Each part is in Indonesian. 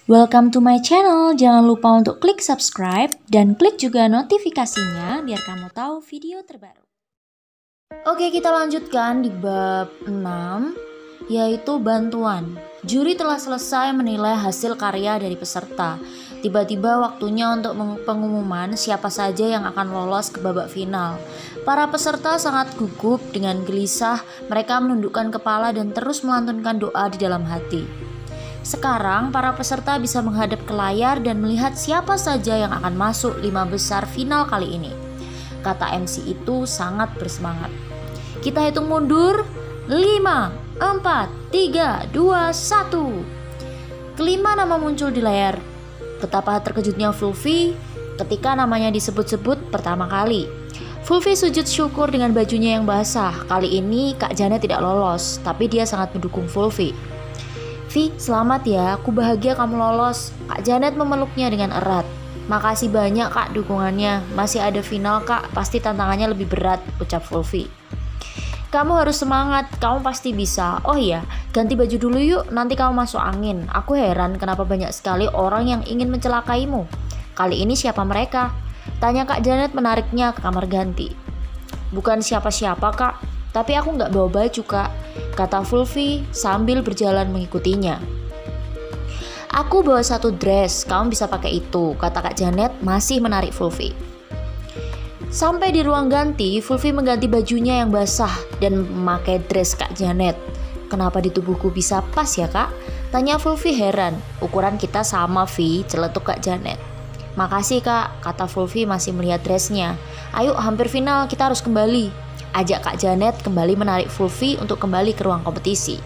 Welcome to my channel. Jangan lupa untuk klik subscribe dan klik juga notifikasinya biar kamu tahu video terbaru. Oke, kita lanjutkan di bab 6, yaitu bantuan. Juri telah selesai menilai hasil karya dari peserta. Tiba-tiba waktunya untuk pengumuman siapa saja yang akan lolos ke babak final. Para peserta sangat gugup, dengan gelisah mereka menundukkan kepala dan terus melantunkan doa di dalam hati. Sekarang para peserta bisa menghadap ke layar dan melihat siapa saja yang akan masuk 5 besar final kali ini. Kata MC itu sangat bersemangat. Kita hitung mundur. 5, 4, 3, 2, 1. Kelima nama muncul di layar. Betapa terkejutnya Fulfi ketika namanya disebut-sebut pertama kali. Fulfi sujud syukur dengan bajunya yang basah. Kali ini Kak Janet tidak lolos, tapi dia sangat mendukung Fulfi. "Vi, selamat ya, aku bahagia kamu lolos." Kak Janet memeluknya dengan erat. "Makasih banyak Kak dukungannya, masih ada final Kak, pasti tantangannya lebih berat," ucap Fulfi. "Kamu harus semangat, kamu pasti bisa. Oh iya, ganti baju dulu yuk, nanti kamu masuk angin. Aku heran kenapa banyak sekali orang yang ingin mencelakaimu. Kali ini siapa mereka?" tanya Kak Janet menariknya ke kamar ganti. "Bukan siapa-siapa Kak, tapi aku nggak bawa baju Kak," kata Fulfi sambil berjalan mengikutinya. "Aku bawa satu dress, kamu bisa pakai itu," kata Kak Janet masih menarik Fulfi. Sampai di ruang ganti, Fulfi mengganti bajunya yang basah dan memakai dress Kak Janet. "Kenapa di tubuhku bisa pas ya Kak?" tanya Fulfi heran. "Ukuran kita sama Vi," celetuk Kak Janet. "Makasih Kak," kata Fulfi masih melihat dressnya. "Ayo hampir final, kita harus kembali," ajak Kak Janet kembali menarik Fulfi untuk kembali ke ruang kompetisi.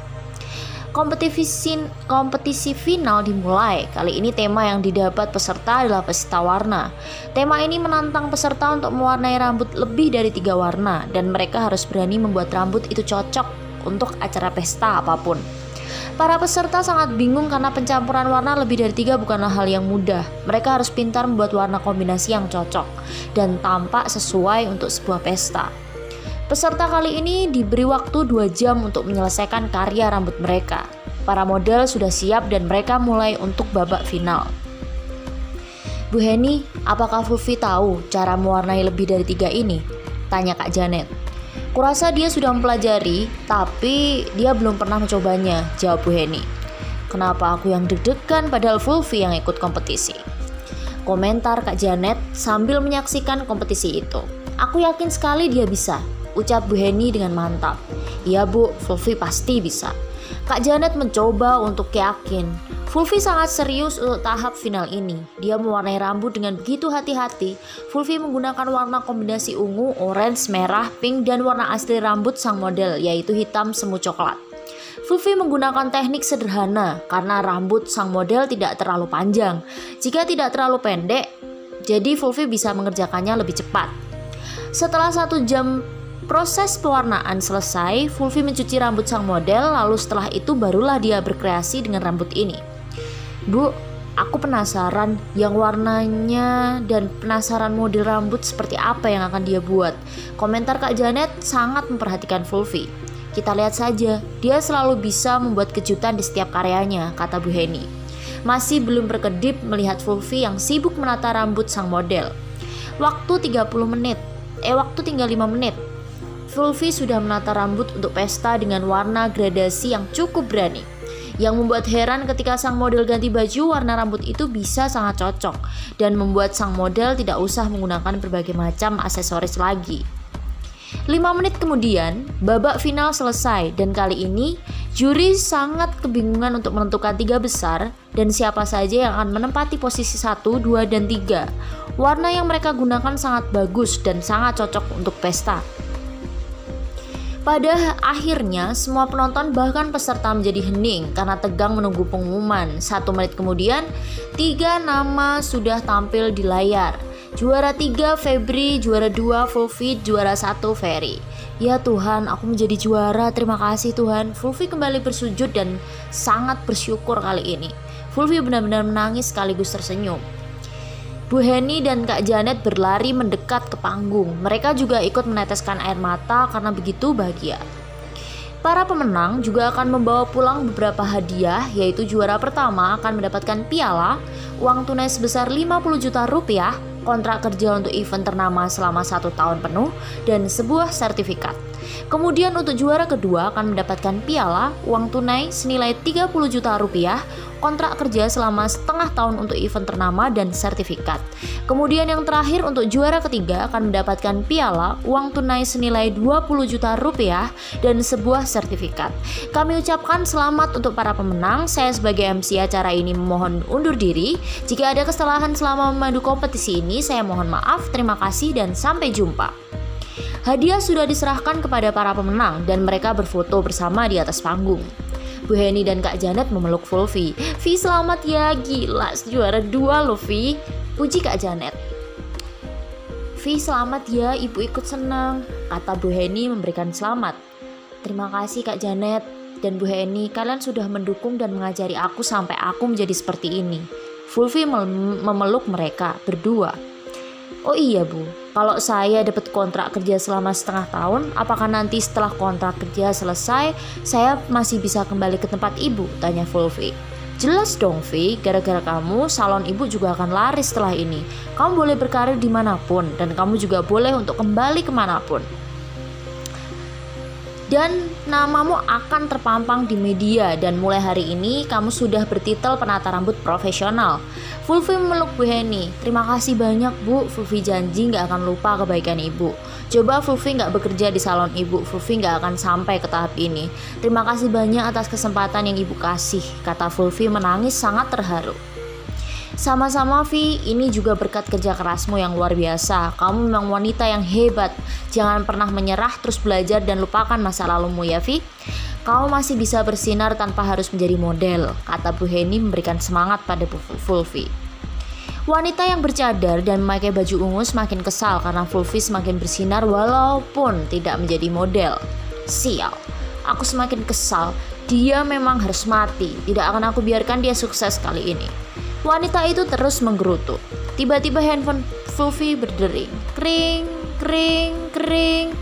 Kompetisi final dimulai. Kali ini tema yang didapat peserta adalah pesta warna. Tema ini menantang peserta untuk mewarnai rambut lebih dari 3 warna, dan mereka harus berani membuat rambut itu cocok untuk acara pesta apapun. Para peserta sangat bingung karena pencampuran warna lebih dari 3 bukanlah hal yang mudah. Mereka harus pintar membuat warna kombinasi yang cocok dan tampak sesuai untuk sebuah pesta. Peserta kali ini diberi waktu 2 jam untuk menyelesaikan karya rambut mereka. Para model sudah siap dan mereka mulai untuk babak final. "Bu Heni, apakah Fulfi tahu cara mewarnai lebih dari 3 ini?" tanya Kak Janet. "Kurasa dia sudah mempelajari, tapi dia belum pernah mencobanya," jawab Bu Heni. "Kenapa aku yang deg-degan padahal Fulfi yang ikut kompetisi?" komentar Kak Janet sambil menyaksikan kompetisi itu. "Aku yakin sekali dia bisa," ucap Bu Heni dengan mantap. "Iya Bu, Fulfi pasti bisa." Kak Janet mencoba untuk yakin. Fulfi sangat serius untuk tahap final ini. Dia mewarnai rambut dengan begitu hati-hati. Fulfi menggunakan warna kombinasi ungu, orange, merah, pink, dan warna asli rambut sang model, yaitu hitam semu coklat. Fulfi menggunakan teknik sederhana karena rambut sang model tidak terlalu panjang. Jika tidak terlalu pendek, jadi Fulfi bisa mengerjakannya lebih cepat. Setelah 1 jam proses pewarnaan selesai, Fulfi mencuci rambut sang model, lalu setelah itu barulah dia berkreasi dengan rambut ini. "Bu, aku penasaran yang warnanya dan penasaran model rambut seperti apa yang akan dia buat," komentar Kak Janet sangat memperhatikan Fulfi. "Kita lihat saja, dia selalu bisa membuat kejutan di setiap karyanya," kata Bu Heni. Masih belum berkedip melihat Fulfi yang sibuk menata rambut sang model. Waktu tinggal 5 menit. Fulfi sudah menata rambut untuk pesta dengan warna gradasi yang cukup berani. Yang membuat heran ketika sang model ganti baju, warna rambut itu bisa sangat cocok dan membuat sang model tidak usah menggunakan berbagai macam aksesoris lagi. 5 menit kemudian, babak final selesai dan kali ini juri sangat kebingungan untuk menentukan 3 besar dan siapa saja yang akan menempati posisi 1, 2, dan 3. Warna yang mereka gunakan sangat bagus dan sangat cocok untuk pesta. Pada akhirnya, semua penonton bahkan peserta menjadi hening karena tegang menunggu pengumuman. 1 menit kemudian, 3 nama sudah tampil di layar. Juara 3 Febri, juara 2 Fulfi, juara 1 Ferry. "Ya Tuhan, aku menjadi juara, terima kasih Tuhan." Fulfi kembali bersujud dan sangat bersyukur kali ini. Fulfi benar-benar menangis sekaligus tersenyum. Bu Heni dan Kak Janet berlari mendekat ke panggung. Mereka juga ikut meneteskan air mata karena begitu bahagia. Para pemenang juga akan membawa pulang beberapa hadiah, yaitu juara pertama akan mendapatkan piala, uang tunai sebesar 50 juta rupiah, kontrak kerja untuk event ternama selama 1 tahun penuh, dan sebuah sertifikat. Kemudian untuk juara kedua akan mendapatkan piala, uang tunai senilai 30 juta rupiah, kontrak kerja selama setengah tahun untuk event ternama dan sertifikat. Kemudian yang terakhir untuk juara ketiga akan mendapatkan piala, uang tunai senilai 20 juta rupiah, dan sebuah sertifikat. Kami ucapkan selamat untuk para pemenang. Saya sebagai MC acara ini memohon undur diri. Jika ada kesalahan selama memandu kompetisi ini, saya mohon maaf. Terima kasih dan sampai jumpa. Hadiah sudah diserahkan kepada para pemenang dan mereka berfoto bersama di atas panggung. Bu Heni dan Kak Janet memeluk Fulvi. Vi, selamat ya, gila juara 2 loh Vi, puji Kak Janet. Vi, selamat ya, ibu ikut senang, kata Bu Heni memberikan selamat. Terima kasih Kak Janet dan Bu Heni, kalian sudah mendukung dan mengajari aku sampai aku menjadi seperti ini. Fulvi memeluk mereka berdua. Oh iya Bu, kalau saya dapat kontrak kerja selama setengah tahun, apakah nanti setelah kontrak kerja selesai, saya masih bisa kembali ke tempat ibu? Tanya Fulvi. Jelas dong Vi, gara-gara kamu, salon ibu juga akan laris setelah ini. Kamu boleh berkarir dimanapun, dan kamu juga boleh untuk kembali kemanapun. Dan namamu akan terpampang di media dan mulai hari ini kamu sudah bertitel penata rambut profesional. Fulvi memeluk Bu Heni. Terima kasih banyak Bu, Fulvi janji gak akan lupa kebaikan ibu. Coba Fulvi gak bekerja di salon ibu, Fulvi gak akan sampai ke tahap ini. Terima kasih banyak atas kesempatan yang ibu kasih, kata Fulvi menangis sangat terharu. Sama-sama Vi, ini juga berkat kerja kerasmu yang luar biasa. Kamu memang wanita yang hebat. Jangan pernah menyerah, terus belajar dan lupakan masa lalumu ya Vi. Kamu masih bisa bersinar tanpa harus menjadi model, kata Bu Heni memberikan semangat pada Fulvi. Wanita yang bercadar dan memakai baju ungu semakin kesal karena Fulvi semakin bersinar walaupun tidak menjadi model. Sial, aku semakin kesal. Dia memang harus mati. Tidak akan aku biarkan dia sukses kali ini. Wanita itu terus menggerutu. Tiba-tiba handphone Fulvi berdering. Kring, kring, kring.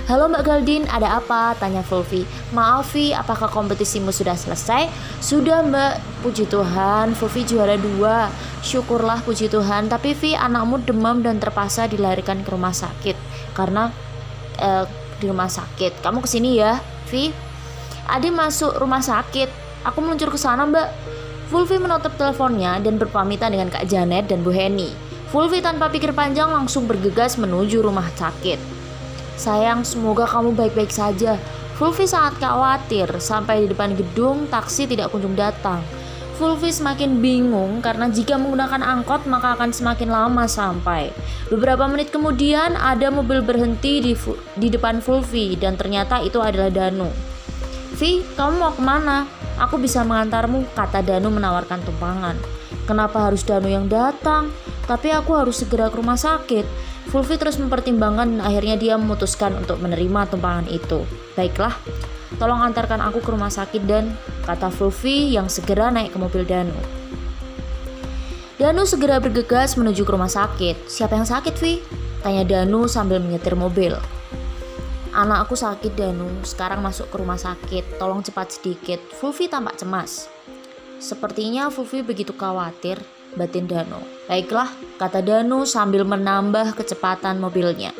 Halo Mbak Galdin, ada apa? Tanya Fulvi. Maaf Vi, apakah kompetisimu sudah selesai? Sudah Mbak, puji Tuhan, Fulvi juara 2. Syukurlah puji Tuhan. Tapi Vi, anakmu demam dan terpaksa dilarikan ke rumah sakit. Karena di rumah sakit. Kamu kesini ya, Vi? Adi masuk rumah sakit. Aku meluncur ke sana Mbak. Fulvi menutup teleponnya dan berpamitan dengan Kak Janet dan Bu Heni. Fulvi tanpa pikir panjang langsung bergegas menuju rumah sakit. Sayang, semoga kamu baik-baik saja. Fulvi sangat khawatir. Sampai di depan gedung, taksi tidak kunjung datang. Fulvi semakin bingung karena jika menggunakan angkot maka akan semakin lama sampai. Beberapa menit kemudian ada mobil berhenti di depan Fulvi dan ternyata itu adalah Danu. Vi, kamu mau kemana? Aku bisa mengantarmu, kata Danu menawarkan tumpangan. Kenapa harus Danu yang datang? Tapi aku harus segera ke rumah sakit. Fulvi terus mempertimbangkan dan akhirnya dia memutuskan untuk menerima tumpangan itu. Baiklah, tolong antarkan aku ke rumah sakit dan, kata Fulvi yang segera naik ke mobil Danu. Danu segera bergegas menuju ke rumah sakit. Siapa yang sakit Vi? Tanya Danu sambil menyetir mobil. Anakku sakit Danu, sekarang masuk ke rumah sakit, tolong cepat sedikit. Fulvi tampak cemas. Sepertinya Fulvi begitu khawatir, batin Danu. Baiklah, kata Danu sambil menambah kecepatan mobilnya.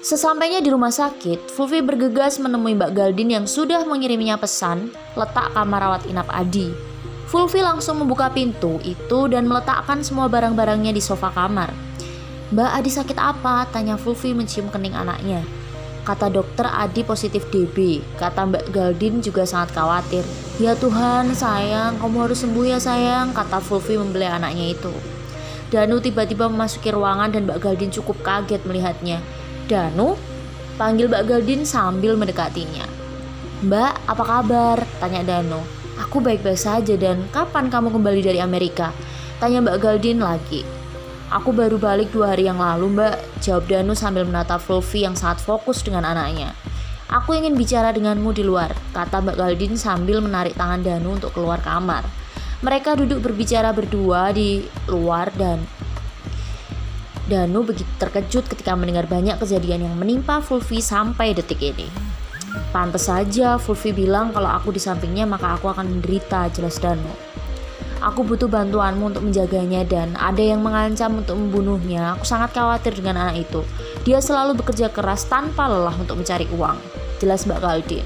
Sesampainya di rumah sakit, Fulvi bergegas menemui Mbak Galdin yang sudah mengirimnya pesan letak kamar rawat inap Adi. Fulvi langsung membuka pintu itu dan meletakkan semua barang-barangnya di sofa kamar. Mbak, Adi sakit apa? Tanya Fulvi mencium kening anaknya. Kata dokter Adi positif DB. Kata Mbak Galdin juga sangat khawatir. Ya Tuhan sayang, kamu harus sembuh ya sayang, kata Fulvi membelai anaknya itu. Danu tiba-tiba memasuki ruangan dan Mbak Galdin cukup kaget melihatnya. Danu? Panggil Mbak Galdin sambil mendekatinya. Mbak, apa kabar? Tanya Danu. Aku baik-baik saja dan kapan kamu kembali dari Amerika? Tanya Mbak Galdin lagi. Aku baru balik 2 hari yang lalu Mbak, jawab Danu sambil menatap Fulvi yang sangat fokus dengan anaknya. Aku ingin bicara denganmu di luar, kata Mbak Galdin sambil menarik tangan Danu untuk keluar kamar. Mereka duduk berbicara berdua di luar dan Danu begitu terkejut ketika mendengar banyak kejadian yang menimpa Fulvi sampai detik ini. Pantes saja Fulvi bilang kalau aku di sampingnya maka aku akan menderita, jelas Dano. Aku butuh bantuanmu untuk menjaganya dan ada yang mengancam untuk membunuhnya. Aku sangat khawatir dengan anak itu. Dia selalu bekerja keras tanpa lelah untuk mencari uang, jelas Mbak Galdin.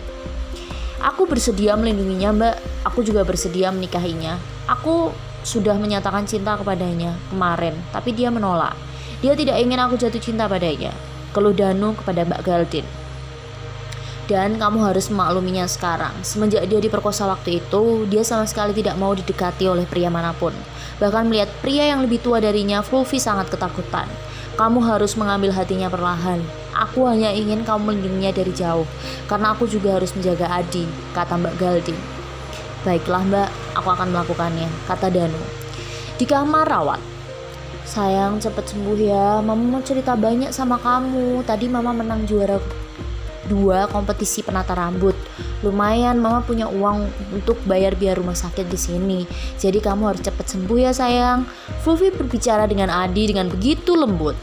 Aku bersedia melindunginya, Mbak. Aku juga bersedia menikahinya. Aku sudah menyatakan cinta kepadanya kemarin, tapi dia menolak. Dia tidak ingin aku jatuh cinta padanya, keluh Danu kepada Mbak Galdin. Dan kamu harus memakluminya sekarang. Semenjak dia diperkosa waktu itu, dia sama sekali tidak mau didekati oleh pria manapun. Bahkan melihat pria yang lebih tua darinya, Fulvi sangat ketakutan. Kamu harus mengambil hatinya perlahan. Aku hanya ingin kamu melindunginya dari jauh, karena aku juga harus menjaga Adi, kata Mbak Galdin. Baiklah Mbak, aku akan melakukannya, kata Danu. Di kamar rawat. Sayang, cepat sembuh ya. Mama mau cerita banyak sama kamu. Tadi Mama menang juara 2 kompetisi penata rambut. Lumayan, Mama punya uang untuk bayar biaya rumah sakit di sini. Jadi kamu harus cepat sembuh ya sayang. Fulvi berbicara dengan Adi dengan begitu lembut.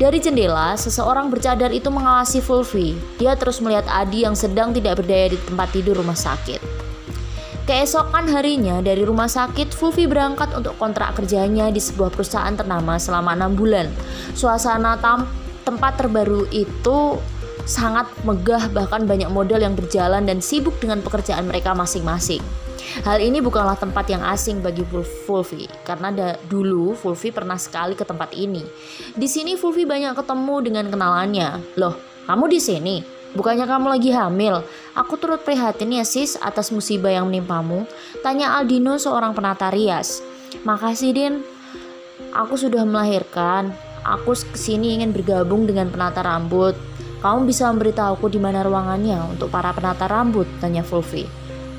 Dari jendela, seseorang bercadar itu mengawasi Fulvi. Dia terus melihat Adi yang sedang tidak berdaya di tempat tidur rumah sakit. Keesokan harinya dari rumah sakit, Fulvi berangkat untuk kontrak kerjanya di sebuah perusahaan ternama selama 6 bulan. Suasana tempat terbaru itu sangat megah, bahkan banyak model yang berjalan dan sibuk dengan pekerjaan mereka masing-masing. Hal ini bukanlah tempat yang asing bagi Fulvi, karena dulu Fulvi pernah sekali ke tempat ini. Di sini Fulvi banyak ketemu dengan kenalannya. Loh, kamu di sini? Bukannya kamu lagi hamil? Aku turut prihatin ya sis atas musibah yang menimpamu, tanya Aldino seorang penata rias. Makasih Din, aku sudah melahirkan. Aku kesini ingin bergabung dengan penata rambut. Kamu bisa memberitahuku di mana ruangannya untuk para penata rambut, tanya Fulvi.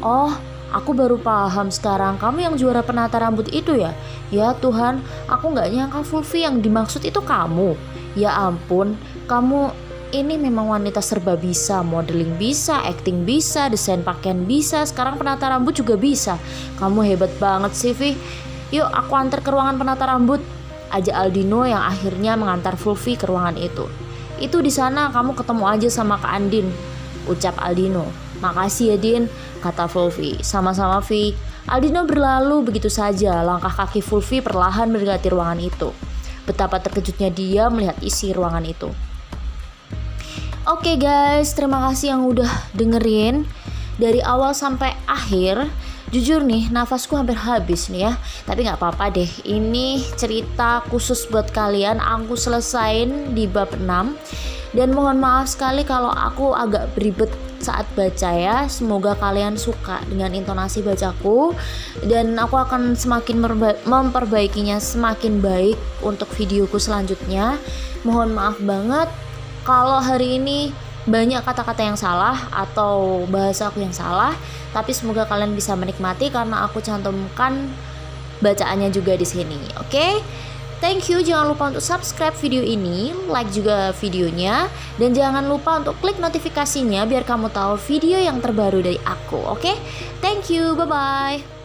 Oh, aku baru paham sekarang, kamu yang juara penata rambut itu ya? Ya Tuhan, aku gak nyangka Fulvi yang dimaksud itu kamu. Ya ampun, kamu ini memang wanita serba bisa, modeling bisa, acting bisa, desain pakaian bisa, sekarang penata rambut juga bisa. Kamu hebat banget sih, Vi. Yuk aku antar ke ruangan penata rambut, ajak Aldino yang akhirnya mengantar Fulvi ke ruangan itu. Itu di sana kamu ketemu aja sama Kak Andin, ucap Aldino. Makasih ya Din, kata Fulvi. Sama-sama Vi. Aldino berlalu begitu saja. Langkah kaki Fulvi perlahan mendekati ruangan itu. Betapa terkejutnya dia melihat isi ruangan itu. Oke guys, terima kasih yang udah dengerin dari awal sampai akhir. Jujur nih, nafasku hampir habis nih ya. Tapi gak apa-apa deh, ini cerita khusus buat kalian. Aku selesain di bab 6. Dan mohon maaf sekali kalau aku agak beribet saat baca ya. Semoga kalian suka dengan intonasi bacaku. Dan aku akan semakin memperbaikinya semakin baik untuk videoku selanjutnya. Mohon maaf banget kalau hari ini banyak kata-kata yang salah atau bahasa aku yang salah, tapi semoga kalian bisa menikmati karena aku cantumkan bacaannya juga di sini. Oke? Thank you, jangan lupa untuk subscribe video ini, like juga videonya, dan jangan lupa untuk klik notifikasinya biar kamu tahu video yang terbaru dari aku. Oke? Thank you, bye-bye.